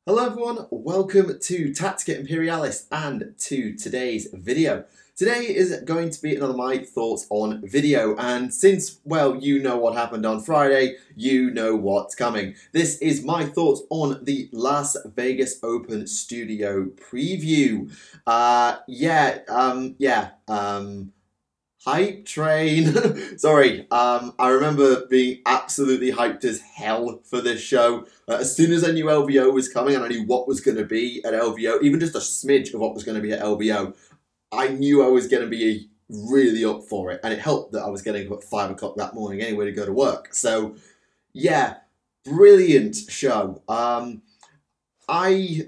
Hello everyone, welcome to Tactica Imperialis and to today's video. Today is going to be another my thoughts on video, and since, well, you know what happened on Friday, you know what's coming. This is my thoughts on the Las Vegas Open Studio preview. Hype train. Sorry, I remember being absolutely hyped as hell for this show. As soon as I knew LVO was coming and I knew what was going to be at LVO, even just a smidge of what was going to be at LVO, I knew I was going to be really up for it. And it helped that I was getting up at 5 o'clock that morning anyway to go to work. So, yeah, brilliant show. I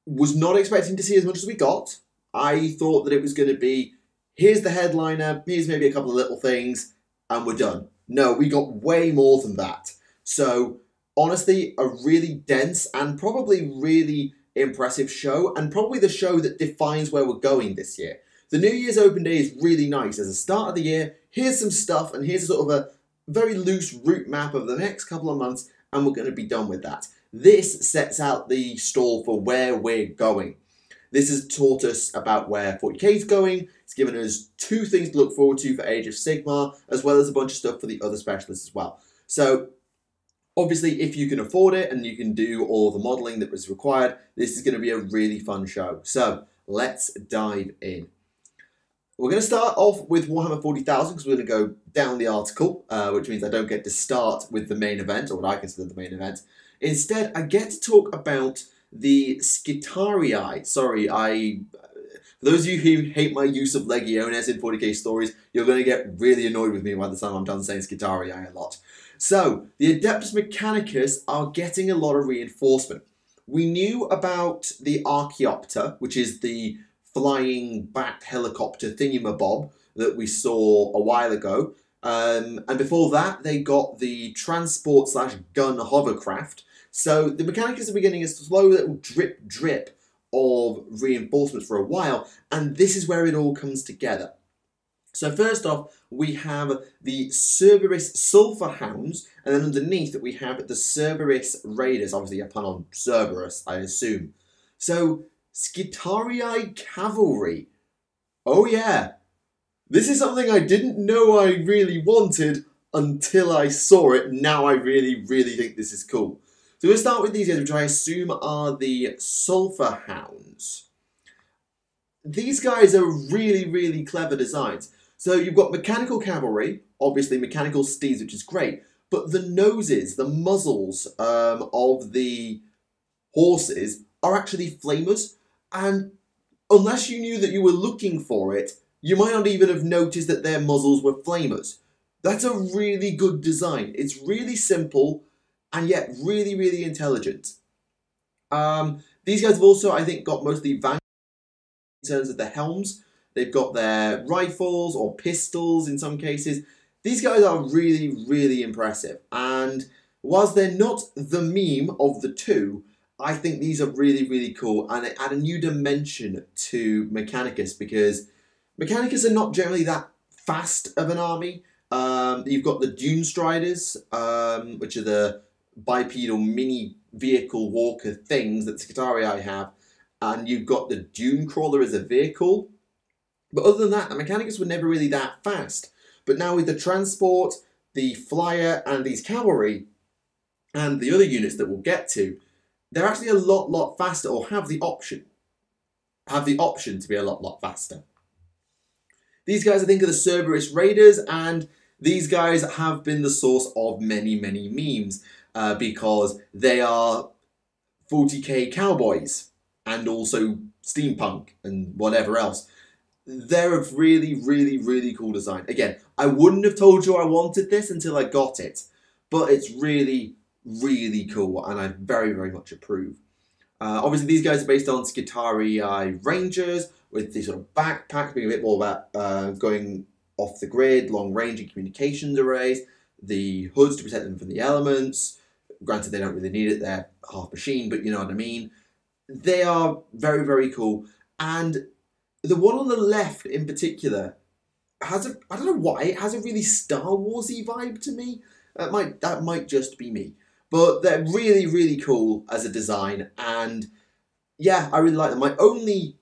was not expecting to see as much as we got. I thought that it was going to be, here's the headliner, here's maybe a couple of little things, and we're done. No, we got way more than that. So, honestly, a really dense and probably really impressive show, and probably the show that defines where we're going this year. The New Year's Open Day is really nice. As a start of the year, here's some stuff, and here's a sort of a very loose route map of the next couple of months, and we're going to be done with that. This sets out the stall for where we're going. This has taught us about where 40k is going. It's given us 2 things to look forward to for Age of Sigmar, as well as a bunch of stuff for the other specialists as well. So, obviously, if you can afford it and you can do all the modelling that was required, this is going to be a really fun show. So, let's dive in. We're going to start off with Warhammer 40,000 because we're going to go down the article, which means I don't get to start with the main event, or what I consider the main event. Instead, I get to talk about the Skitarii. Sorry, for those of you who hate my use of Legiones in 40k stories, you're going to get really annoyed with me by the time I'm done saying Skitarii a lot. So, the Adeptus Mechanicus are getting a lot of reinforcement. We knew about the Archaeopter, which is the flying back helicopter thingamabob that we saw a while ago. And before that, they got the transport/gun hovercraft. So the Mechanicus are beginning a slow little drip of reinforcements for a while, and this is where it all comes together. So first off, we have the Cerberus Sulphur Hounds, and then underneath we have the Cerberus Raiders, obviously a pun on Cerberus, I assume. So, Skitarii Cavalry. Oh yeah, this is something I didn't know I really wanted until I saw it. Now I really, really think this is cool. So we'll start with these guys, which I assume are the Sulphur Hounds. These guys are really, really clever designs. So you've got mechanical cavalry, obviously mechanical steeds, which is great, but the noses, the muzzles of the horses are actually flamers, and unless you knew that you were looking for it, you might not even have noticed that their muzzles were flamers. That's a really good design. It's really simple, and yet really, really intelligent. These guys have also, I think, got mostly vanguard in terms of the helms. They've got their rifles or pistols in some cases. These guys are really, really impressive. And whilst they're not the meme of the two, I think these are really, really cool. And they add a new dimension to Mechanicus, because Mechanicus are not generally that fast of an army. You've got the Dune Striders, which are the bipedal mini vehicle walker things that Skitarii have, and you've got the Dune Crawler as a vehicle. But other than that, the Mechanicus were never really that fast. But now with the transport, the flyer, and these cavalry, and the other units that we'll get to, they're actually a lot faster, or have the option to be a lot faster. These guys, I think, are the Cerberus Raiders, and these guys have been the source of many, many memes. Because they are 40k cowboys and also steampunk and whatever else. They're a really, really, really cool design. Again, I wouldn't have told you I wanted this until I got it, but it's really, really cool, and I very, very much approve. Obviously, these guys are based on Skitarii Rangers, with these sort of backpacks being a bit more about going off the grid, long range and communications arrays, the hoods to protect them from the elements. Granted, they don't really need it, they're half machine, but you know what I mean. They are very, very cool. And the one on the left in particular has I don't know why, it has a really Star Warsy vibe to me. That might just be me. But they're really, really cool as a design, and yeah, I really like them. My only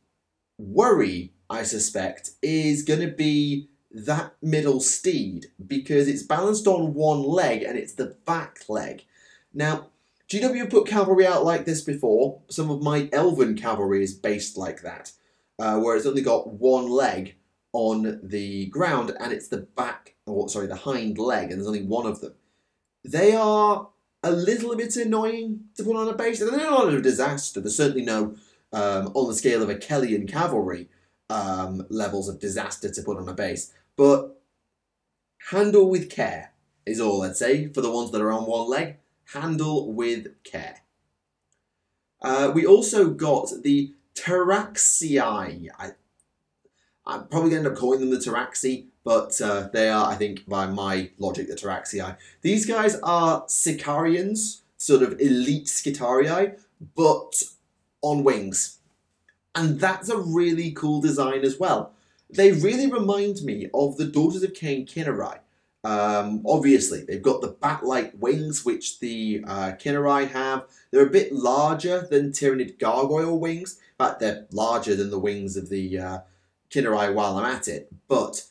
worry, I suspect, is going to be that middle steed, because it's balanced on one leg and it's the back leg. Now, GW put cavalry out like this before. Some of my elven cavalry is based like that, where it's only got one leg on the ground and it's the back, or sorry, the hind leg, and there's only one of them. They are a little bit annoying to put on a base, and they're not a disaster. There's certainly no, on the scale of a Kellian cavalry, levels of disaster to put on a base. But handle with care is all I'd say for the ones that are on one leg. Handle with care. We also got the Taraxii. I'm probably going to end up calling them the Taraxi, but they are, I think, by my logic, the Taraxii. These guys are Sicarians, sort of elite Scitarii, but on wings. And that's a really cool design as well. They really remind me of the Daughters of Cain Kinnerai. Obviously, they've got the bat-like wings, which the Kinnerai have. They're a bit larger than Tyranid Gargoyle wings. In fact, they're larger than the wings of the Kinnerai while I'm at it. But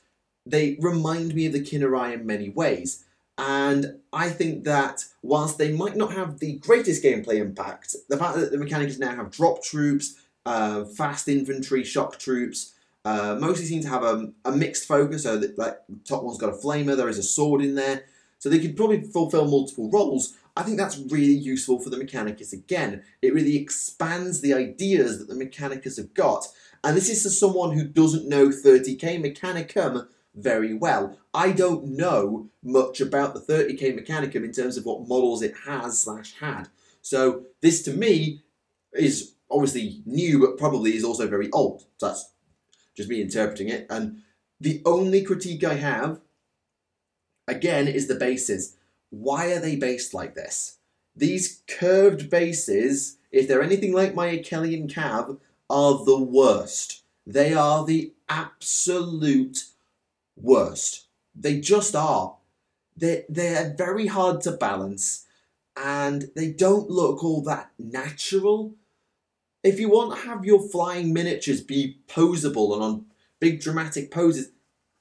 they remind me of the Kinnerai in many ways. And I think that whilst they might not have the greatest gameplay impact, the fact that the mechanics now have drop troops, fast infantry, shock troops, mostly seem to have a mixed focus, so that like top one's got a flamer, there is a sword in there, so they could probably fulfill multiple roles. I think that's really useful for the Mechanicus again. It really expands the ideas that the Mechanicus have got, and this is for someone who doesn't know 30k Mechanicum very well. I don't know much about the 30k Mechanicum in terms of what models it has / had, so this to me is obviously new, but probably is also very old. So that's just me interpreting it. And the only critique I have, again, is the bases. Why are they based like this? These curved bases, if they're anything like my Achillean Cav, are the worst. They are the absolute worst. They just are. They're very hard to balance, and they don't look all that natural. If you want to have your flying miniatures be poseable and on big dramatic poses,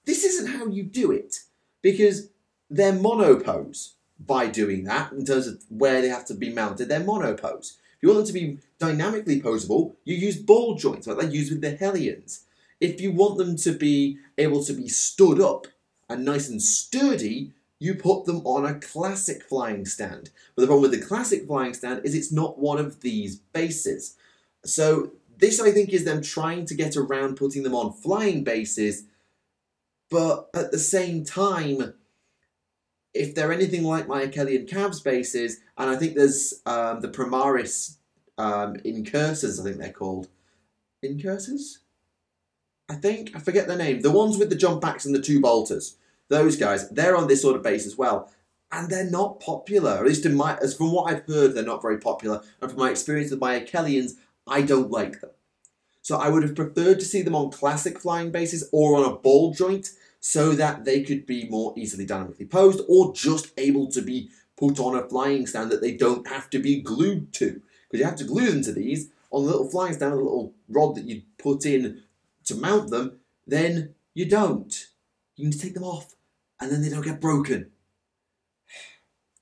this isn't how you do it, because they're monopose by doing that in terms of where they have to be mounted. They're monopose. If you want them to be dynamically poseable, you use ball joints like they use with the Hellions. If you want them to be able to be stood up and nice and sturdy, you put them on a classic flying stand. But the problem with the classic flying stand is it's not one of these bases. So this, I think, is them trying to get around putting them on flying bases, but at the same time, if they're anything like my Achillean Cavs bases, and I think there's the Primaris Incursors, I think they're called. Incursors? I think? I forget their name. The ones with the jump backs and the two bolters. Those guys, they're on this sort of base as well. And they're not popular. At least as from what I've heard, they're not very popular. And from my experience with my Achilleans, I don't like them. So I would have preferred to see them on classic flying bases or on a ball joint so that they could be more easily dynamically posed or just able to be put on a flying stand that they don't have to be glued to. Because you have to glue them to these on the little flying stand, a little rod that you put in to mount them, then you don't. You can just take them off and then they don't get broken.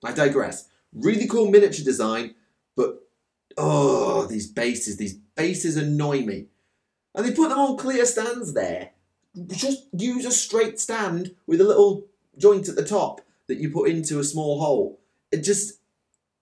I digress. Really cool miniature design, but oh, these bases annoy me. And they put them on clear stands there. Just use a straight stand with a little joint at the top that you put into a small hole. It just,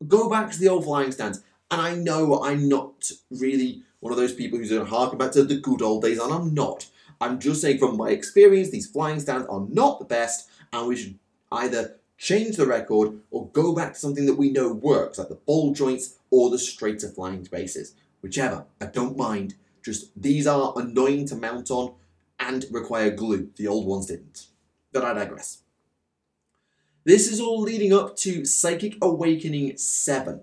go back to the old flying stands. And I know I'm not really one of those people who's going to harken back to the good old days, and I'm not. I'm just saying from my experience, these flying stands are not the best, and we should either change the record or go back to something that we know works, like the ball joints or the straighter flying bases. Whichever, I don't mind. Just these are annoying to mount on and require glue. The old ones didn't. But I digress. This is all leading up to Psychic Awakening 7,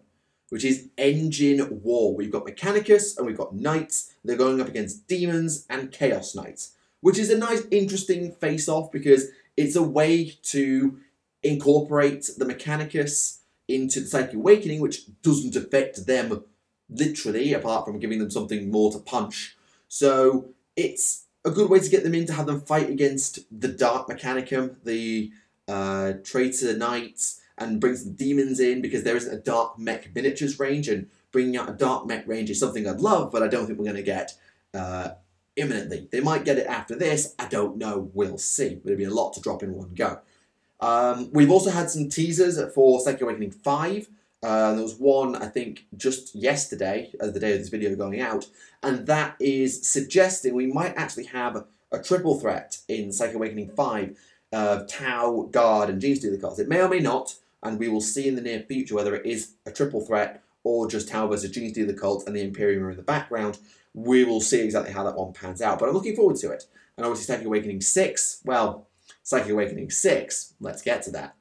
which is Engine War. We've got Mechanicus and we've got Knights. They're going up against Demons and Chaos Knights, which is a nice, interesting face-off because it's a way to incorporate the Mechanicus into the Psychic Awakening, which doesn't affect them literally, apart from giving them something more to punch. So it's a good way to get them in, to have them fight against the Dark Mechanicum, the Traitor Knights, and bring some demons in, because there isn't a Dark Mech miniatures range, and bringing out a Dark Mech range is something I'd love, but I don't think we're going to get imminently. They might get it after this, I don't know, we'll see. There'll be a lot to drop in one go. We've also had some teasers for Psychic Awakening 5. There was one, I think, just yesterday, as the day of this video going out, and that is suggesting we might actually have a triple threat in Psychic Awakening 5 of Tau, Guard, and Genestealer cards. It may or may not, and we will see in the near future whether it is a triple threat or just Tau versus Genestealer cult and the Imperium are in the background. We will see exactly how that one pans out, but I'm looking forward to it. And obviously Psychic Awakening 6, well, Psychic Awakening 6, let's get to that.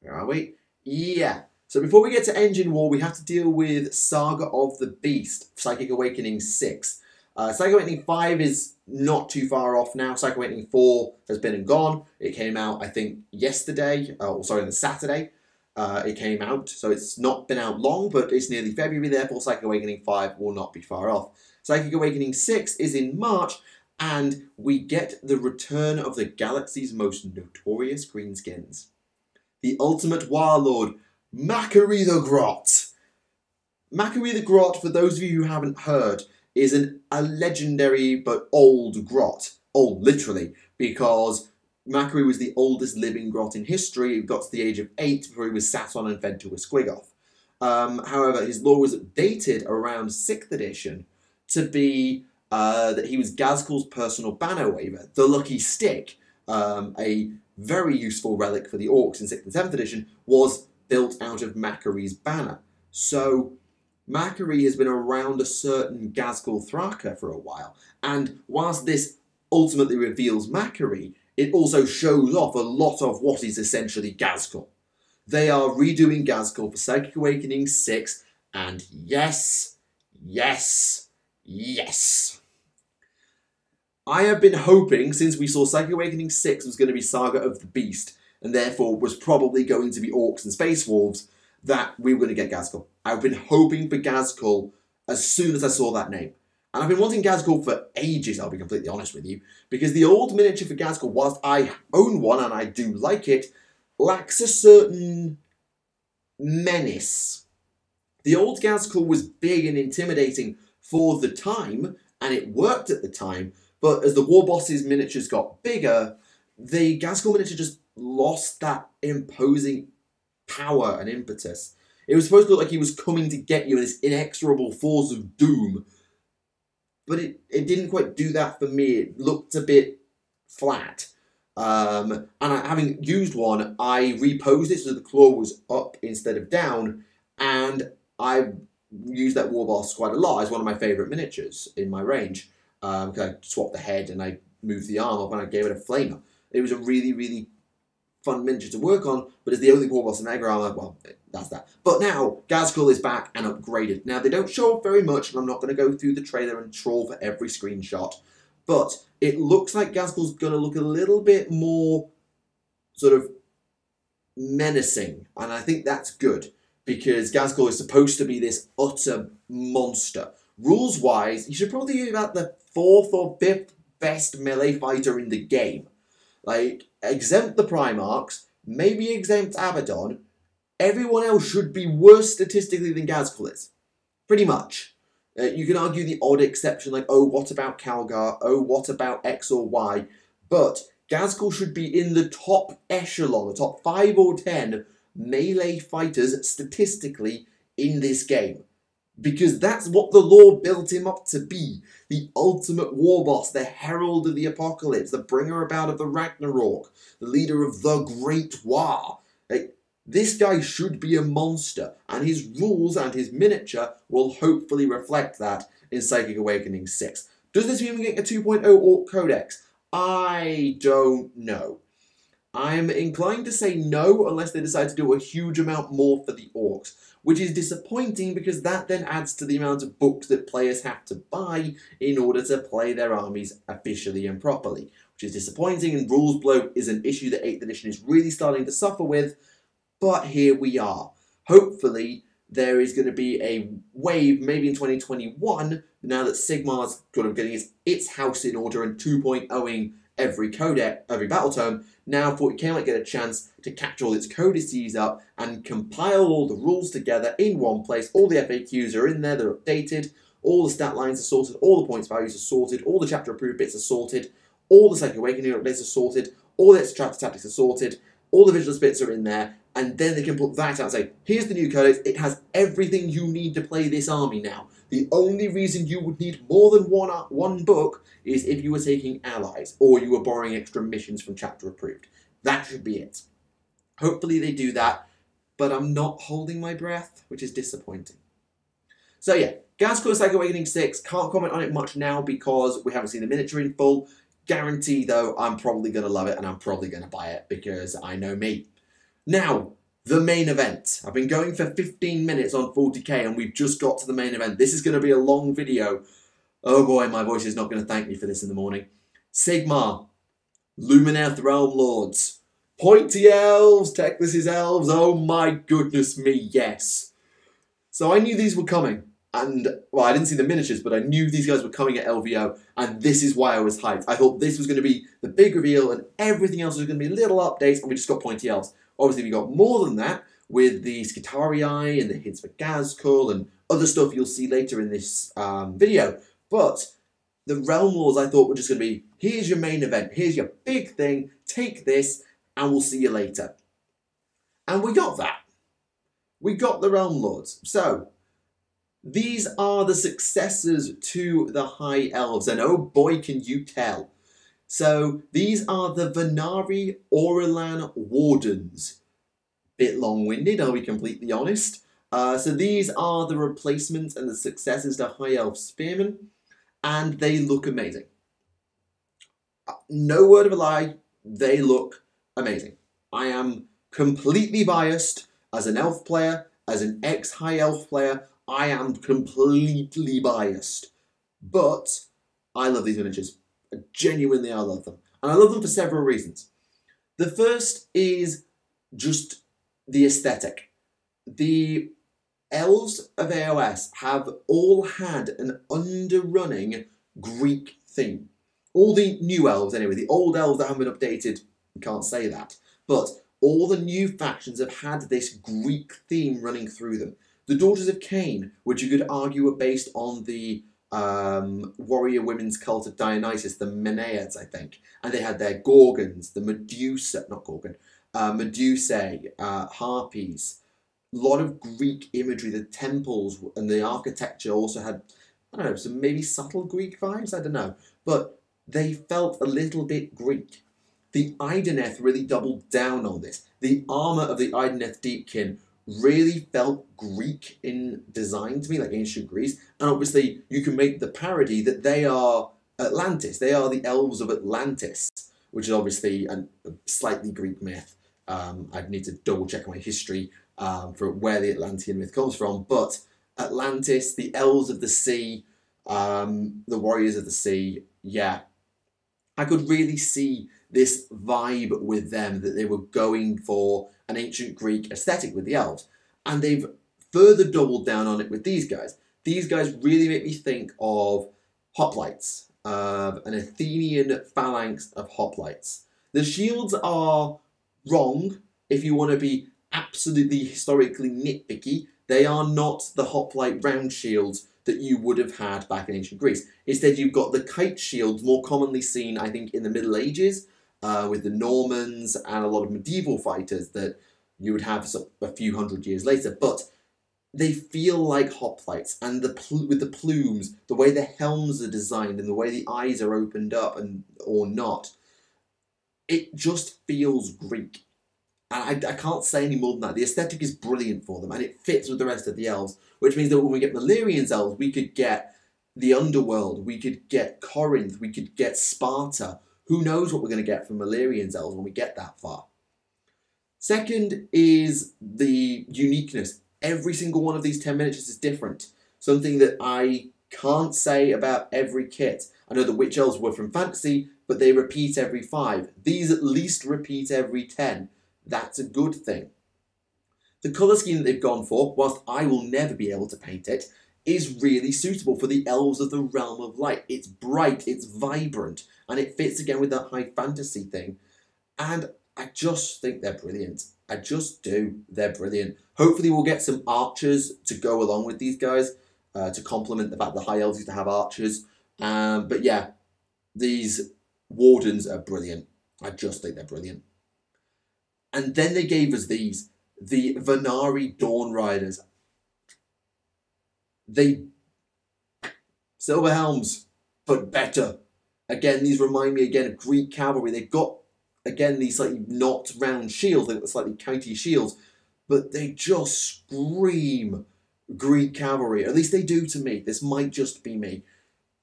Where are we? Yeah. So before we get to Engine War, we have to deal with Saga of the Beast, Psychic Awakening 6. Psychic Awakening 5 is not too far off now. Psychic Awakening 4 has been and gone. It came out, I think, yesterday. Oh, sorry, on Saturday. It came out, so it's not been out long, but it's nearly February, therefore Psychic Awakening 5 will not be far off. Psychic Awakening 6 is in March, and we get the return of the galaxy's most notorious greenskins. The ultimate warlord, Macquarie the Grot. Macquarie the Grot, for those of you who haven't heard, is a legendary but old grot. Old, literally, because Macquarie was the oldest living grot in history. He got to the age of 8 before he was sat on and fed to a Squiggoth. However, his lore was updated around 6th edition to be that he was Ghazghkul's personal banner waver, the Lucky Stick, a very useful relic for the Orcs in 6th and 7th edition, was built out of Macquarie's banner. So Macquarie has been around a certain Ghazghkul Thraka for a while, and whilst this ultimately reveals Macquarie, it also shows off a lot of what is essentially Ghazghkul. They are redoing Ghazghkul for Psychic Awakening 6, and yes, yes, yes. I have been hoping, since we saw Psychic Awakening 6 was going to be Saga of the Beast, and therefore was probably going to be Orcs and Space Wolves, that we were going to get Ghazghkul. I've been hoping for Ghazghkul as soon as I saw that name. And I've been wanting Ghazghkul for ages, I'll be completely honest with you, because the old miniature for Ghazghkul, whilst I own one and I do like it, lacks a certain menace. The old Ghazghkul was big and intimidating for the time, and it worked at the time, but as the War Boss's miniatures got bigger, the Ghazghkul miniature just lost that imposing power and impetus. It was supposed to look like he was coming to get you in this inexorable force of doom, but it didn't quite do that for me. It looked a bit flat. And having used one, I reposed it so the claw was up instead of down, and I used that War Boss quite a lot. It's one of my favourite miniatures in my range. Because I swapped the head and I moved the arm up and I gave it a flamer. It was a really, really fun miniature to work on, but as the only War Boss in Mega Armor, well, that's that. But now, Ghazghkul is back and upgraded. Now, they don't show up very much, and I'm not going to go through the trailer and trawl for every screenshot, but it looks like Ghazghkul's going to look a little bit more sort of menacing, and I think that's good, because Ghazghkul is supposed to be this utter monster. Rules-wise, he should probably be about the 4th or 5th best melee fighter in the game. Like, exempt the Primarchs, maybe exempt Abaddon. Everyone else should be worse statistically than Ghazghkul is. Pretty much. You can argue the odd exception, like, oh, what about Calgar? Oh, what about X or Y? But Ghazghkul should be in the top echelon, the top 5 or 10 melee fighters statistically in this game. Because that's what the lore built him up to be. The ultimate war boss, the herald of the apocalypse, the bringer about of the Ragnarok, the leader of the Great War. Like, this guy should be a monster, and his rules and his miniature will hopefully reflect that in Psychic Awakening 6. Does this mean we're getting a 2.0 Orc Codex? I don't know. I'm inclined to say no unless they decide to do a huge amount more for the Orcs, which is disappointing because that then adds to the amount of books that players have to buy in order to play their armies officially and properly, which is disappointing, and rules bloat is an issue that 8th edition is really starting to suffer with. But here we are. Hopefully, there is going to be a wave, maybe in 2021, now that Sigmar's kind of getting its house in order and 2.0ing every codex, every battle tome. Now 40k might get a chance to catch all its codices up and compile all the rules together in one place. All the FAQs are in there, they're updated, all the stat lines are sorted, all the points values are sorted, all the chapter approved bits are sorted, all the Psychic Awakening updates are sorted, all the extra chapter tactics are sorted, all the Vigilance bits are in there, and then they can put that out and say, here's the new codex, it has everything you need to play this army now. The only reason you would need more than one book is if you were taking allies, or you were borrowing extra missions from chapter approved. That should be it. Hopefully they do that, but I'm not holding my breath, which is disappointing. So yeah, Ghazghkull Psychic Awakening 6, can't comment on it much now because we haven't seen the miniature in full. Guarantee though, I'm probably going to love it and I'm probably going to buy it because I know me. Now, the main event. I've been going for 15 minutes on 40k and we've just got to the main event. This is going to be a long video. Oh boy, my voice is not going to thank me for this in the morning. Sigmar, Lumineth Realm Lords, Pointy Elves, Teclis' Elves, oh my goodness me, yes. So I knew these were coming. And, well, I didn't see the miniatures, but I knew these guys were coming at LVO, and this is why I was hyped. I thought this was going to be the big reveal, and everything else was going to be little updates, and we just got Pointy Elves. Obviously, we got more than that, with the Skitarii and the hints for Ghazghkull, and other stuff you'll see later in this video. But the Realm Lords, I thought, were just going to be, here's your main event, here's your big thing, take this, and we'll see you later. And we got that. We got the Realm Lords. So, these are the successors to the High Elves, and oh boy can you tell. So these are the Venari Aurilan Wardens. Bit long-winded, are we completely honest? So these are the replacements and the successors to High Elf Spearmen, and they look amazing. No word of a lie, they look amazing. I am completely biased as an elf player, as an ex-High Elf player. I am completely biased, but I love these miniatures. Genuinely, I love them. And I love them for several reasons. The first is just the aesthetic. The elves of AOS have all had an underrunning Greek theme. All the new elves, anyway, the old elves that haven't been updated, you can't say that. But all the new factions have had this Greek theme running through them. The Daughters of Cain, which you could argue are based on the warrior women's cult of Dionysus, the Menaids, I think. And they had their Gorgons, the Medusa, not Gorgon, Medusae, Harpies. A lot of Greek imagery, the temples and the architecture also had, I don't know, some maybe subtle Greek vibes, I don't know. But they felt a little bit Greek. The Idoneth really doubled down on this. The armour of the Idoneth Deepkin really felt Greek in design to me, like ancient Greece. And obviously, you can make the parody that they are Atlantis. They are the elves of Atlantis, which is obviously a slightly Greek myth. I'd need to double check my history for where the Atlantean myth comes from. But Atlantis, the elves of the sea, the warriors of the sea, yeah. I could really see this vibe with them, that they were going for an ancient Greek aesthetic with the elves. And they've further doubled down on it with these guys. These guys really make me think of hoplites, of an Athenian phalanx of hoplites. The shields are wrong if you want to be absolutely historically nitpicky. They are not the hoplite round shields that you would have had back in ancient Greece. Instead, you've got the kite shields, more commonly seen, I think, in the Middle Ages, with the Normans and a lot of medieval fighters that you would have a few hundred years later. But they feel like hoplites, and with the plumes, the way the helms are designed and the way the eyes are opened up or not, it just feels Greek. And I can't say any more than that. The aesthetic is brilliant for them, and it fits with the rest of the elves, which means that when we get Valyrian's elves, we could get the underworld, we could get Corinth, we could get Sparta. Who knows what we're going to get from Valyrian's elves when we get that far. Second is the uniqueness. Every single one of these 10 miniatures is different. Something that I can't say about every kit. I know the Witch Elves were from Fantasy, but they repeat every 5. These at least repeat every 10. That's a good thing. The colour scheme that they've gone for, whilst I will never be able to paint it, is really suitable for the elves of the realm of light. It's bright, it's vibrant, and it fits again with that high fantasy thing. And I just think they're brilliant. I just do. They're brilliant. Hopefully we'll get some archers to go along with these guys to complement the fact the high elves used to have archers. But yeah, these wardens are brilliant. I just think they're brilliant. And then they gave us these, the Vanari Dawn Riders. Silver helms, but better. Again, these remind me again of Greek cavalry. They've got, again, these slightly not round shields. They've got the slightly kitey shields, but they just scream Greek cavalry. At least they do to me. This might just be me.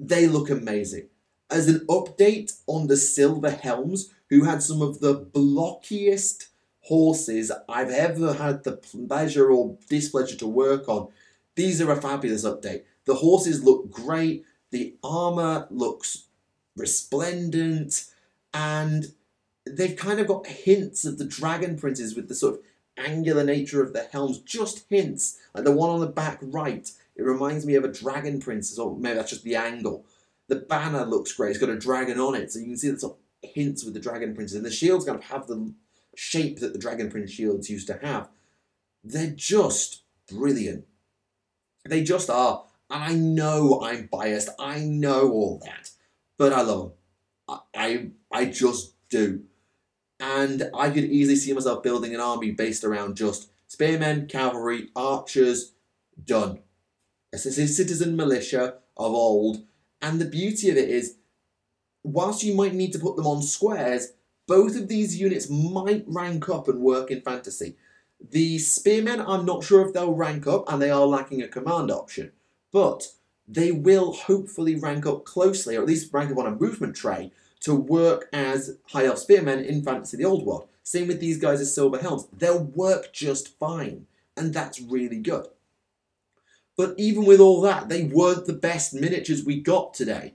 They look amazing. As an update on the silver helms, who had some of the blockiest horses I've ever had the pleasure or displeasure to work on, these are a fabulous update. The horses look great, the armour looks resplendent, and they've kind of got hints of the dragon princes with the sort of angular nature of the helms, just hints. Like the one on the back right, it reminds me of a dragon princess, or maybe that's just the angle. The banner looks great, it's got a dragon on it, so you can see the sort of hints with the dragon princes, and the shields kind of have the shape that the dragon prince shields used to have. They're just brilliant. They just are. And I know I'm biased. I know all that. But I love them. I just do. And I could easily see myself building an army based around just spearmen, cavalry, archers, done. It's a citizen militia of old. And the beauty of it is, whilst you might need to put them on squares, both of these units might rank up and work in fantasy. The spearmen, I'm not sure if they'll rank up, and they are lacking a command option. But they will hopefully rank up closely, or at least rank up on a movement tray, to work as high elf spearmen in Fantasy the Old World. Same with these guys as silver helms. They'll work just fine, and that's really good. But even with all that, they weren't the best miniatures we got today.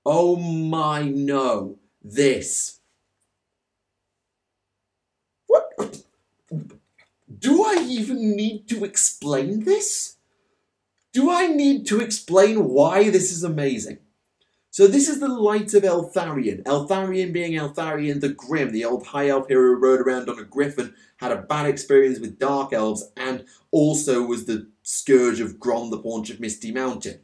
Oh my no, this. What? Do I even need to explain this? Do I need to explain why this is amazing? So this is the Light of Eltharion. Eltharion being Eltharion the Grim, the old high elf hero who rode around on a griffin, had a bad experience with dark elves, and also was the scourge of Grom, the Paunch of Misty Mountain.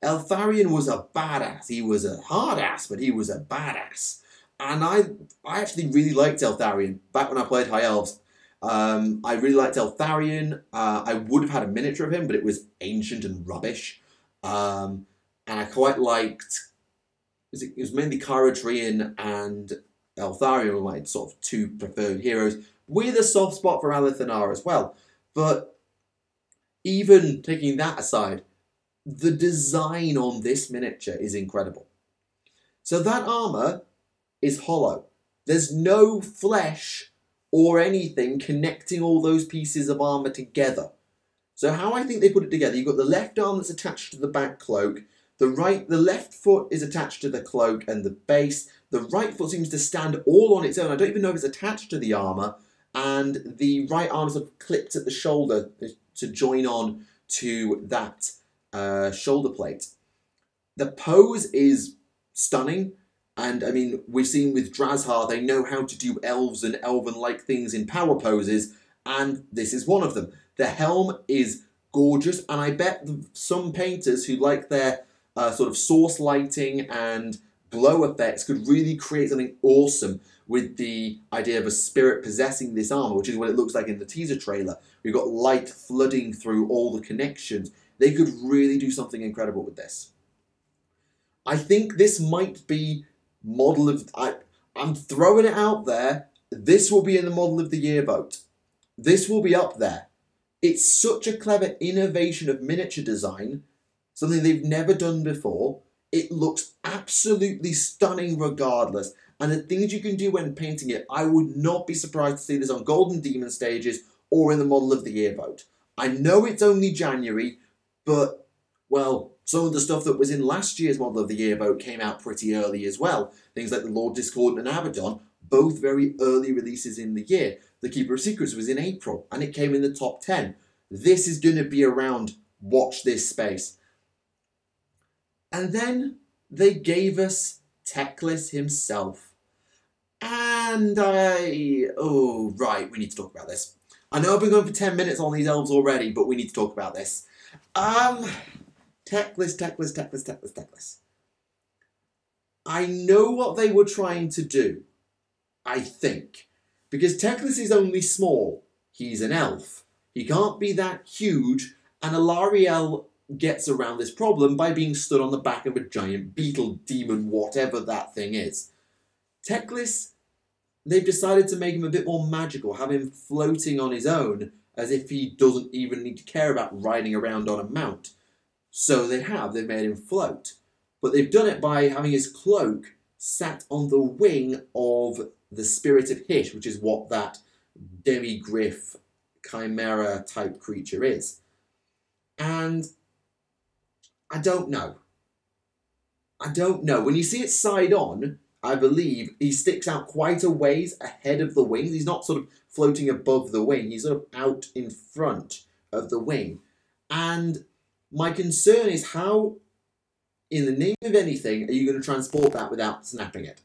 Eltharion was a badass. He was a hard ass, but he was a badass. And I actually really liked Eltharion back when I played High Elves. I really liked Eltharion. I would have had a miniature of him, but it was ancient and rubbish. And I quite liked... It was mainly Kyrotrian and Eltharion were my sort of two preferred heroes, with a soft spot for Alethanar as well. But even taking that aside, the design on this miniature is incredible. So that armour is hollow. There's no flesh or anything connecting all those pieces of armour together. So how I think they put it together, you've got the left arm that's attached to the back cloak, the left foot is attached to the cloak and the base, the right foot seems to stand all on its own, I don't even know if it's attached to the armour, and the right arm is sort of clipped at the shoulder to join on to that shoulder plate. The pose is stunning. And, I mean, we've seen with Drazhar, they know how to do elves and elven-like things in power poses, and this is one of them. The helm is gorgeous, and I bet some painters who like their sort of source lighting and glow effects could really create something awesome with the idea of a spirit possessing this armor, which is what it looks like in the teaser trailer. We've got light flooding through all the connections. They could really do something incredible with this. I think this might be model of... I'm throwing it out there. This will be in the model of the year vote. This will be up there. It's such a clever innovation of miniature design, something they've never done before. It looks absolutely stunning regardless. And the things you can do when painting it, I would not be surprised to see this on Golden Demon stages or in the model of the year vote. I know it's only January, but, well, some of the stuff that was in last year's model of the year vote came out pretty early as well. Things like the Lord Discordant and Abaddon, both very early releases in the year. The Keeper of Secrets was in April, and it came in the top 10. This is going to be around watch this space. And then they gave us Teclis himself. And oh, right, we need to talk about this. I know I've been going for 10 minutes on these elves already, but we need to talk about this. Teclis. I know what they were trying to do, I think. Because Teclis is only small. He's an elf. He can't be that huge, and Alarielle gets around this problem by being stood on the back of a giant beetle demon, whatever that thing is. Teclis, they've decided to make him a bit more magical, have him floating on his own, as if he doesn't even need to care about riding around on a mount. So they've made him float. But they've done it by having his cloak sat on the wing of the Spirit of Hysh, which is what that demigryph chimera type creature is. And I don't know. When you see it side on, I believe he sticks out quite a ways ahead of the wings. He's not sort of floating above the wing. He's sort of out in front of the wing. And my concern is how, in the name of anything, are you going to transport that without snapping it?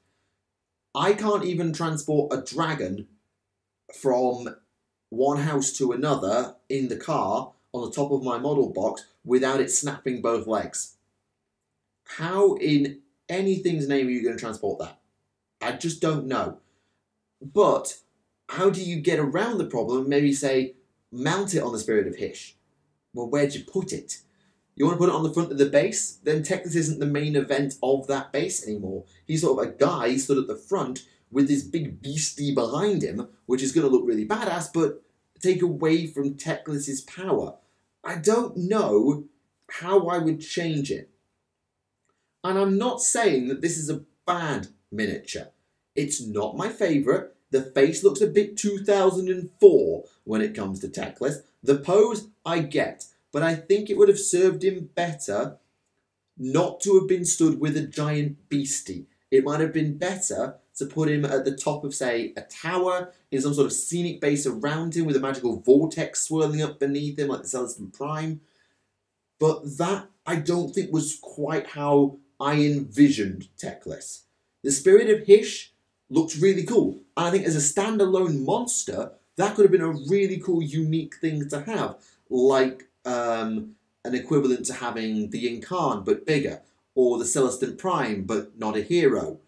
I can't even transport a dragon from one house to another in the car on the top of my model box without it snapping both legs. How in anything's name are you going to transport that? I just don't know. But how do you get around the problem? Maybe say, mount it on the Spirit of Hysh. Well, where'd you put it? You want to put it on the front of the base? Then Teclis isn't the main event of that base anymore. He's sort of a guy stood at the front with this big beastie behind him, which is going to look really badass, but take away from Teclis' power. I don't know how I would change it. And I'm not saying that this is a bad miniature. It's not my favourite. The face looks a bit 2004 when it comes to Teclis. The pose, I get. But I think it would have served him better not to have been stood with a giant beastie. It might have been better to put him at the top of, say, a tower, in some sort of scenic base around him with a magical vortex swirling up beneath him like the Celestin Prime. But that, I don't think, was quite how I envisioned Teclis. The Spirit of Hysh looked really cool. And I think as a standalone monster, that could have been a really cool, unique thing to have. Like an equivalent to having the Incarn, but bigger. Or the Celestin Prime, but not a hero.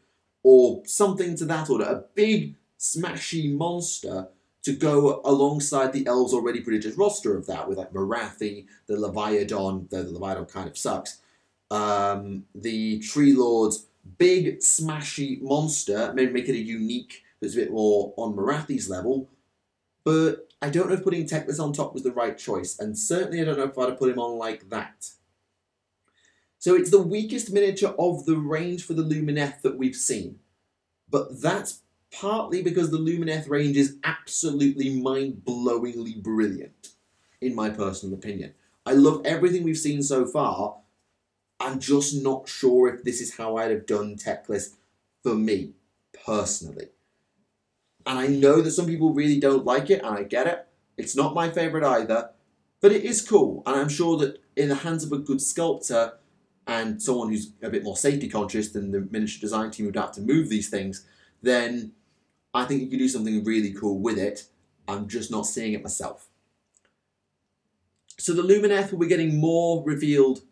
Or something to that order. A big, smashy monster to go alongside the elves' already prodigious roster of that, with like Morathi, the Leviathan, though the Leviathan kind of sucks. The Tree Lord's big, smashy monster, maybe make it a unique that's a bit more on Morathi's level. But I don't know if putting Teclis on top was the right choice, and certainly I don't know if I'd have put him on like that. So it's the weakest miniature of the range for the Lumineth that we've seen. But that's partly because the Lumineth range is absolutely mind-blowingly brilliant, in my personal opinion. I love everything we've seen so far. I'm just not sure if this is how I'd have done Teclis for me, personally. And I know that some people really don't like it, and I get it. It's not my favourite either, but it is cool. And I'm sure that in the hands of a good sculptor and someone who's a bit more safety conscious than the miniature design team who'd have to move these things, then I think you could do something really cool with it. I'm just not seeing it myself. So the Lumineth will be getting more revealed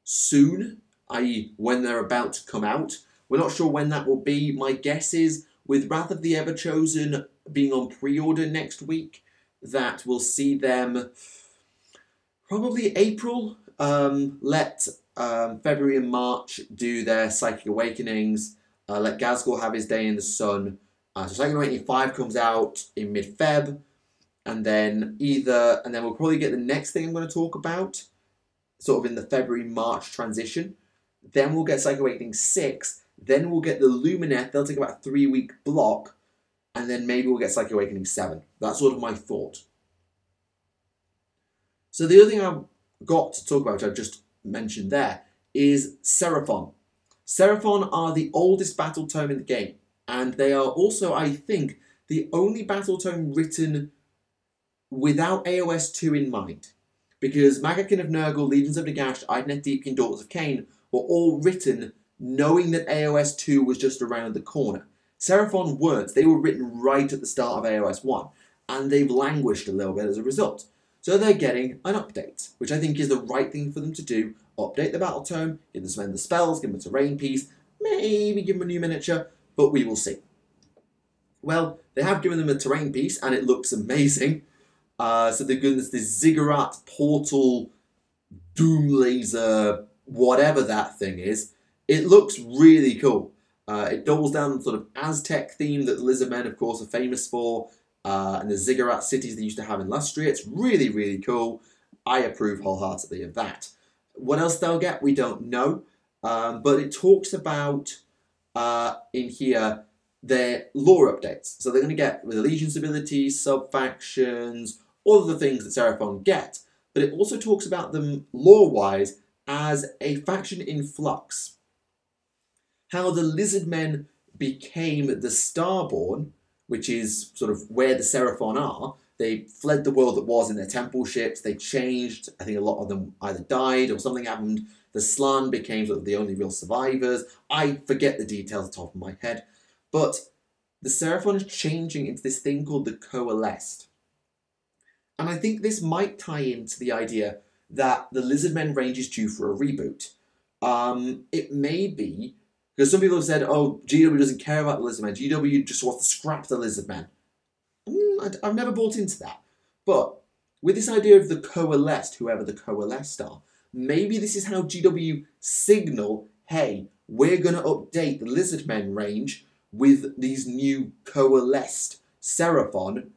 soon, i.e. when they're about to come out. We're not sure when that will be. My guess is with Wrath of the Everchosen being on pre-order next week, that we'll see them probably April. Let February and March do their Psychic Awakenings. Let Gazgor have his day in the sun. So Psychic Awakening 5 comes out in mid-Feb. And then we'll probably get the next thing I'm going to talk about, sort of in the February-March transition. Then we'll get Psychic Awakening 6. Then we'll get the Lumineth. They'll take about a 3-week block. And then maybe we'll get Psychic Awakening 7. That's sort of my thought. So the other thing I've got to talk about, which I've just mentioned there, is Seraphon. Seraphon are the oldest battle tome in the game. And they are also, I think, the only battle tome written without AOS 2 in mind. Because Maggotkin of Nurgle, Legions of Nagash, Idoneth Deepkin, Daughters of Cain were all written knowing that AOS 2 was just around the corner. Seraphon weren't. They were written right at the start of AOS 1, and they've languished a little bit as a result. So they're getting an update, which I think is the right thing for them to do. Update the battle tome, give them some of the spells, give them a terrain piece, maybe give them a new miniature, but we will see. Well, they have given them a terrain piece, and it looks amazing. So they've given us this Ziggurat portal, doom laser, whatever that thing is. It looks really cool. It doubles down on the sort of Aztec theme that the Lizardmen, of course, are famous for, and the Ziggurat cities they used to have in Lustria. It's really, really cool. I approve wholeheartedly of that. What else they'll get, we don't know. But it talks about, in here, their lore updates. So they're going to get with allegiance abilities, sub-factions, all of the things that Seraphon get. But it also talks about them lore-wise as a faction in flux. How the Lizardmen became the Starborn, which is sort of where the Seraphon are. They fled the world that was in their temple ships. They changed. I think a lot of them either died or something happened. The Slan became sort of the only real survivors. I forget the details off the top of my head. But the Seraphon is changing into this thing called the Coalesced. And I think this might tie into the idea that the Lizardmen range is due for a reboot. It may be, because some people have said, oh, GW doesn't care about the Lizardmen. GW just wants to scrap the Lizardmen. I've never bought into that. But with this idea of the Coalesced, whoever the Coalesced are, maybe this is how GW signal, hey, we're going to update the Lizardmen range with these new Coalesced Seraphon,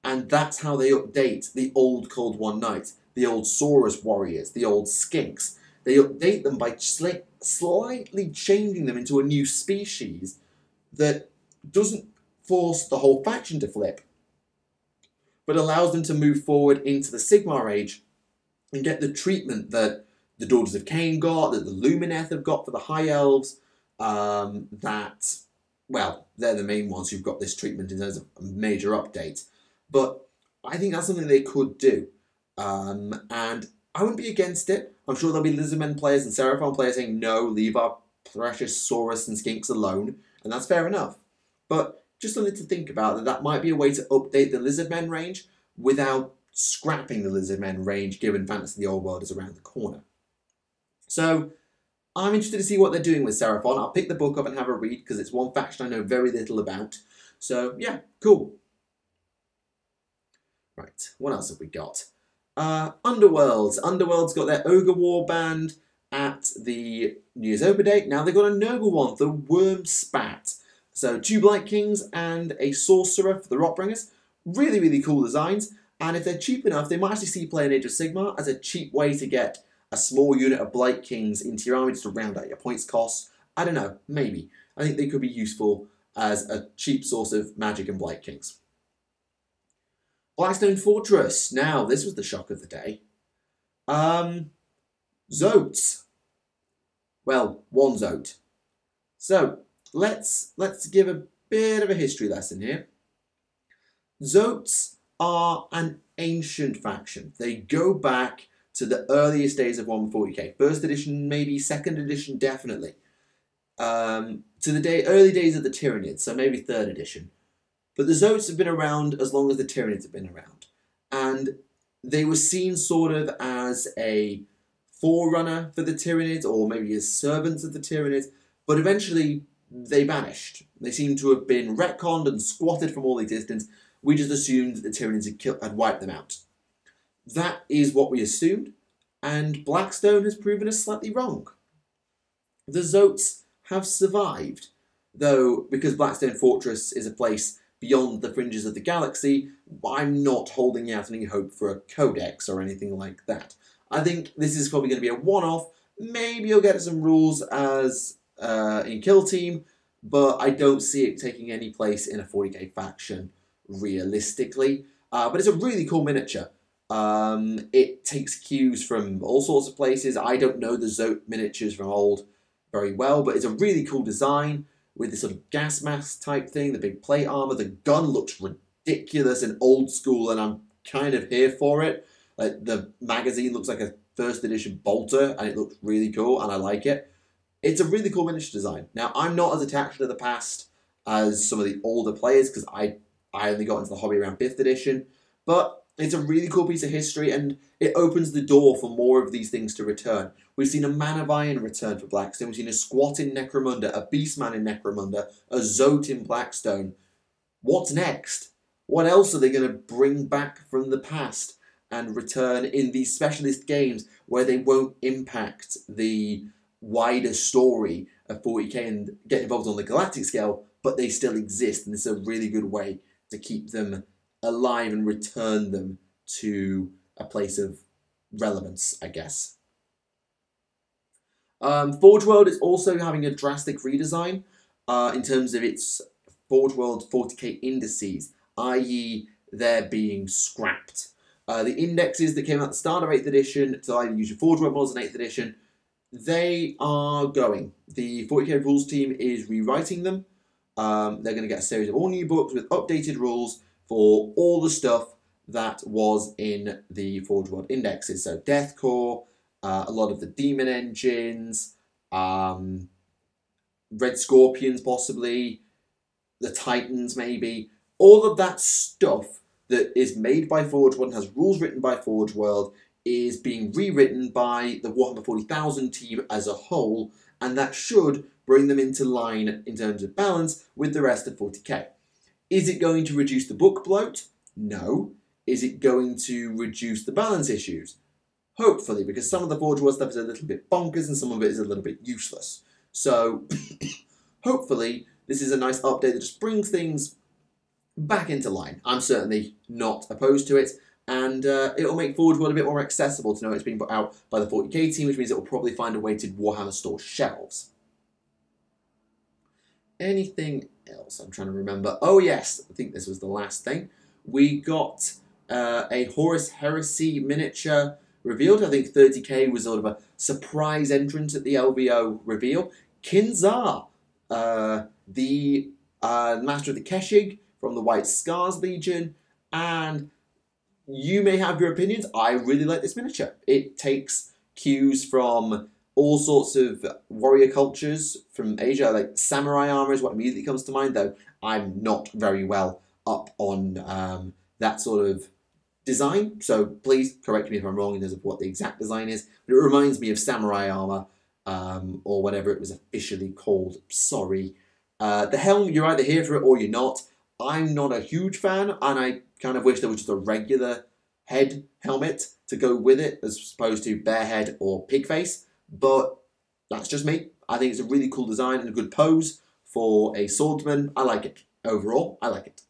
and that's how they update the old Cold One Knights, the old Saurus warriors, the old Skinks. They update them by slightly changing them into a new species that doesn't force the whole faction to flip, but allows them to move forward into the Sigmar Age and get the treatment that the Daughters of Cain got, that the Lumineth have got for the High Elves, that, well, they're the main ones who've got this treatment in terms of a major update. But I think that's something they could do. And I wouldn't be against it. I'm sure there'll be Lizardmen players and Seraphon players saying, no, leave our precious Saurus and Skinks alone. And that's fair enough. But just something to think about, that might be a way to update the Lizardmen range without scrapping the Lizardmen range, given Fantasy of the Old World is around the corner. So I'm interested to see what they're doing with Seraphon. I'll pick the book up and have a read, because it's one faction I know very little about. So yeah, cool. Right, what else have we got? Underworlds. Underworlds got their Ogre Warband at the New Year's Open date. Now they've got a noble one, the Wormspat. So 2 Blight Kings and a Sorcerer for the Rotbringers. Really, really cool designs. And if they're cheap enough, they might actually see play in Age of Sigmar as a cheap way to get a small unit of Blight Kings into your army just to round out your points costs. I don't know, maybe. I think they could be useful as a cheap source of Magic and Blight Kings. Blackstone Fortress. Now, this was the shock of the day. Zotes. Well, one Zote. So, let's give a bit of a history lesson here. Zotes are an ancient faction. They go back to the earliest days of 140k. First edition, maybe. Second edition, definitely. To the early days of the Tyranids, so maybe 3rd edition. But the Zotes have been around as long as the Tyranids have been around. And they were seen sort of as a forerunner for the Tyranids, or maybe as servants of the Tyranids, but eventually they vanished. They seem to have been retconned and squatted from all existence. We just assumed that the Tyranids had wiped them out. That is what we assumed, and Blackstone has proven us slightly wrong. The Zotes have survived, though because Blackstone Fortress is a place beyond the fringes of the galaxy, I'm not holding out any hope for a codex or anything like that. I think this is probably going to be a one-off. Maybe you'll get some rules as in Kill Team, but I don't see it taking any place in a 40k faction realistically. But it's a really cool miniature. It takes cues from all sorts of places. I don't know the Zote miniatures from old very well, but it's a really cool design. with this sort of gas mask type thing, the big plate armor. The gun looks ridiculous and old school, and I'm kind of here for it. Like, the magazine looks like a first edition bolter, and it looks really cool, and I like it. It's a really cool miniature design. Now, I'm not as attached to the past as some of the older players, because I only got into the hobby around 5th edition, but it's a really cool piece of history, and it opens the door for more of these things to return. We've seen a Man of Iron return for Blackstone. We've seen a Squat in Necromunda, a Beastman in Necromunda, a Zote in Blackstone. What's next? What else are they going to bring back from the past and return in these specialist games where they won't impact the wider story of 40k and get involved on the galactic scale, but they still exist, and it's a really good way to keep them alive and return them to a place of relevance, I guess. Forge World is also having a drastic redesign in terms of its Forge World 40k indices, i.e. they're being scrapped. The indexes that came out at the start of 8th edition to either use your Forge World models in 8th edition, they are going. The 40k rules team is rewriting them. They're going to get a series of all new books with updated rules for all the stuff that was in the Forge World indexes. So Deathcore, a lot of the Demon engines, Red Scorpions possibly, the Titans maybe. All of that stuff that is made by Forge World and has rules written by Forge World is being rewritten by the Warhammer 40,000 team as a whole, and that should bring them into line in terms of balance with the rest of 40k. Is it going to reduce the book bloat? No. Is it going to reduce the balance issues? Hopefully, because some of the Forge World stuff is a little bit bonkers and some of it is a little bit useless. So, hopefully, this is a nice update that just brings things back into line. I'm certainly not opposed to it, and it will make Forge World a bit more accessible to know it's being put out by the 40k team, which means it will probably find a way to Warhammer store shelves. Anything else I'm trying to remember? Oh yes, I think this was the last thing. We got a Horus Heresy miniature revealed. I think 30k was sort of a surprise entrance at the LVO reveal. Kinzar, the Master of the Keshig from the White Scars Legion, and you may have your opinions. I really like this miniature. It takes cues from all sorts of warrior cultures from Asia, like samurai armor is what immediately comes to mind, though I'm not very well up on that sort of design, so please correct me if I'm wrong in terms of what the exact design is, but it reminds me of samurai armor, or whatever it was officially called, sorry. The helm, you're either here for it or you're not. I'm not a huge fan, and I kind of wish there was just a regular head helmet to go with it, as opposed to bare head or pig face. But that's just me. I think it's a really cool design and a good pose for a swordsman. I like it. Overall, I like it.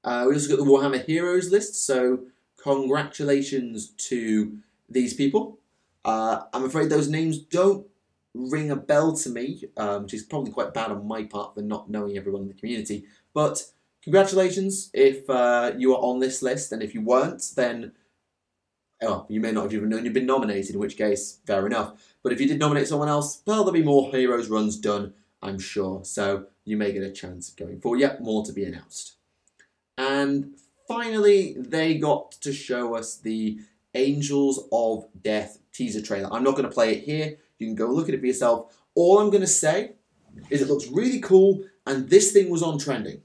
We also got the Warhammer Heroes list, so congratulations to these people. I'm afraid those names don't ring a bell to me, which is probably quite bad on my part for not knowing everyone in the community. But congratulations if you are on this list, and if you weren't, then oh, you may not have even known you've been nominated, in which case, fair enough. But if you did nominate someone else, well, there'll be more Heroes runs done, I'm sure. So you may get a chance going forward. Yep, more to be announced. And finally, they got to show us the Angels of Death teaser trailer. I'm not going to play it here. You can go look at it for yourself. All I'm going to say is it looks really cool, and this thing was on trending.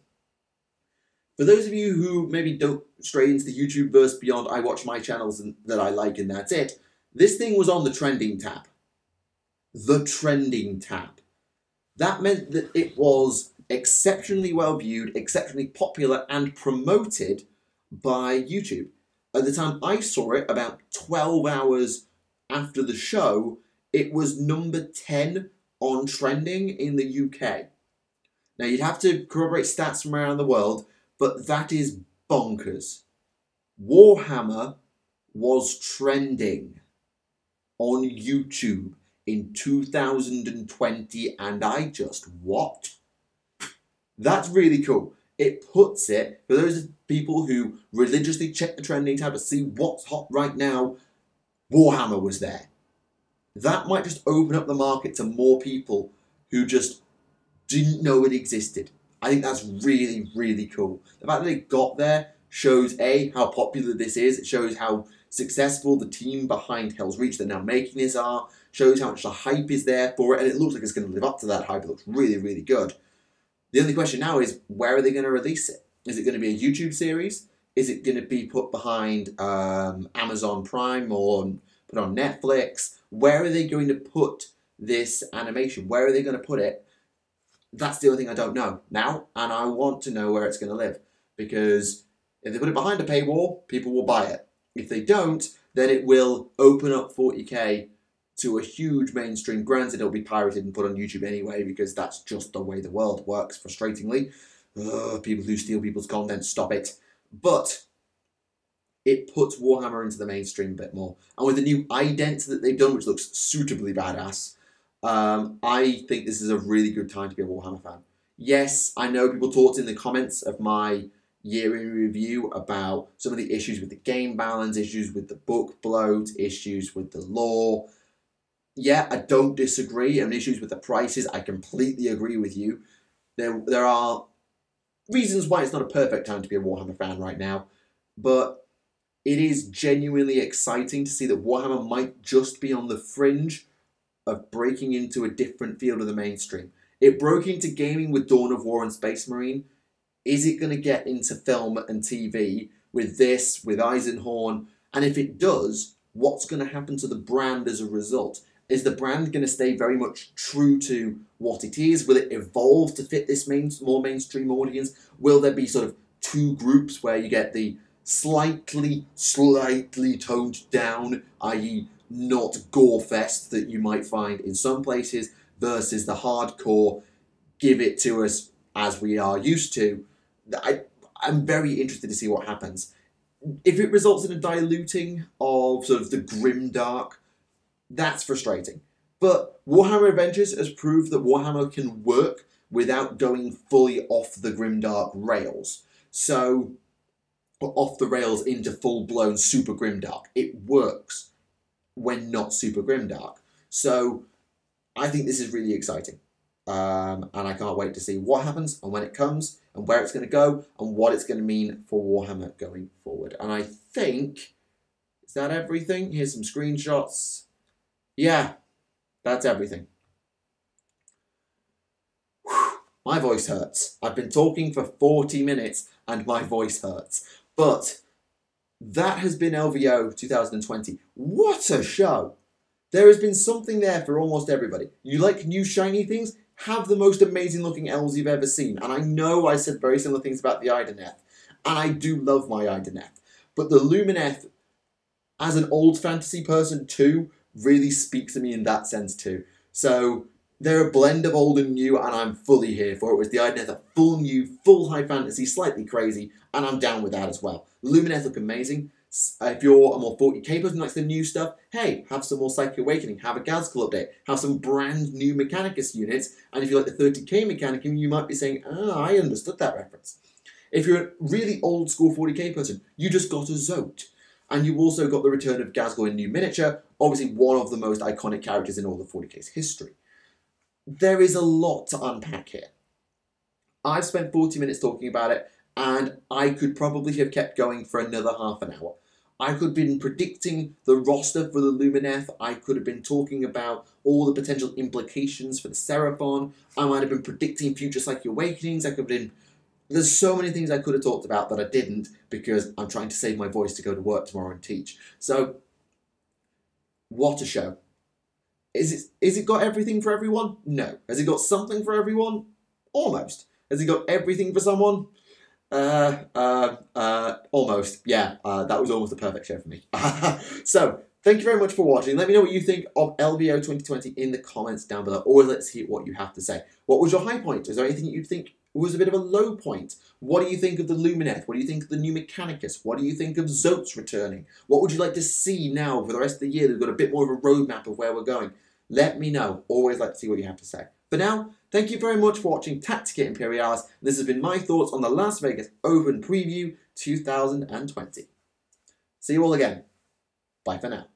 For those of you who maybe don't stray into the YouTube verse beyond, I watch my channels and that I like and that's it, this thing was on the trending tab. The trending tab. That meant that it was exceptionally well viewed, exceptionally popular and promoted by YouTube. At the time I saw it, about 12 hours after the show, it was number 10 on trending in the UK. Now you'd have to corroborate stats from around the world, but that is bonkers. Warhammer was trending on YouTube in 2020, and I just, what? That's really cool. It puts it, for those people who religiously check the trending tab to see what's hot right now, Warhammer was there. That might just open up the market to more people who just didn't know it existed. I think that's really, really cool. The fact that they got there shows A, how popular this is. It shows how successful the team behind Hell's Reach that are now making this are. Shows how much the hype is there for it, and it looks like it's going to live up to that hype. It looks really, really good. The only question now is, where are they going to release it? Is it going to be a YouTube series? Is it going to be put behind Amazon Prime or put on Netflix? Where are they going to put this animation? Where are they going to put it? That's the only thing I don't know now, and I want to know where it's going to live. Because if they put it behind a paywall, people will buy it. If they don't, then it will open up 40k to a huge mainstream. Granted, it'll be pirated and put on YouTube anyway, because that's just the way the world works, frustratingly. People who steal people's content, stop it. But it puts Warhammer into the mainstream a bit more. And with the new ident that they've done, which looks suitably badass, I think this is a really good time to be a Warhammer fan. Yes, I know people talked in the comments of my year in review about some of the issues with the game balance, issues with the book bloat, issues with the lore. Yeah, I don't disagree, and issues with the prices, I completely agree with you. There are reasons why it's not a perfect time to be a Warhammer fan right now, but it is genuinely exciting to see that Warhammer might just be on the fringe of breaking into a different field of the mainstream. It broke into gaming with Dawn of War and Space Marine. Is it going to get into film and TV with this, with Eisenhorn? And if it does, what's going to happen to the brand as a result? Is the brand going to stay very much true to what it is? Will it evolve to fit this more mainstream audience? Will there be sort of two groups where you get the slightly toned down, i.e. not gore fest that you might find in some places, versus the hardcore, give it to us as we are used to? I'm very interested to see what happens. If it results in a diluting of sort of the grimdark, that's frustrating. But Warhammer Adventures has proved that Warhammer can work without going fully off the grimdark rails. So, off the rails into full-blown super grimdark. It works when not super grimdark. So, I think this is really exciting. And I can't wait to see what happens and when it comes and where it's going to go and what it's going to mean for Warhammer going forward. And I think, is that everything? Here's some screenshots. Yeah, that's everything. Whew, my voice hurts. I've been talking for 40 minutes and my voice hurts. But that has been LVO 2020. What a show! There has been something there for almost everybody. You like new shiny things? Have the most amazing looking elves you've ever seen. And I know I said very similar things about the Idoneth. And I do love my Idoneth. But the Lumineth, as an old fantasy person too, really speaks to me in that sense too. So they're a blend of old and new, and I'm fully here for it. With the Idoneth, a full new, full high fantasy, slightly crazy, and I'm down with that as well. Lumineth look amazing. If you're a more 40k person who likes the new stuff, hey, have some more Psychic Awakening, have a Gazkul update, have some brand new Mechanicus units, and if you like the 30k Mechanicum, you might be saying, I understood that reference. If you're a really old school 40k person, you just got a Zote. And you also got the return of Gazgul in New Miniature, obviously one of the most iconic characters in all of 40k's history. There is a lot to unpack here. I've spent 40 minutes talking about it, and I could probably have kept going for another half an hour. I could have been predicting the roster for the Lumineth. I could have been talking about all the potential implications for the Seraphon. I might have been predicting future Psychic Awakenings. I could have been... There's so many things I could have talked about that I didn't because I'm trying to save my voice to go to work tomorrow and teach. So, what a show. Is it got everything for everyone? No. Has it got something for everyone? Almost. Has it got everything for someone? Almost. Yeah, that was almost a perfect show for me. So, thank you very much for watching. Let me know what you think of LVO 2020 in the comments down below, or let's hear what you have to say. What was your high point? Is there anything you think was a bit of a low point? What do you think of the Lumineth? What do you think of the new Mechanicus? What do you think of Zotes returning? What would you like to see now for the rest of the year? We've got a bit more of a roadmap of where we're going. Let me know. Always like to see what you have to say. For now, thank you very much for watching Tactica Imperialis. This has been my thoughts on the Las Vegas Open Preview 2020. See you all again. Bye for now.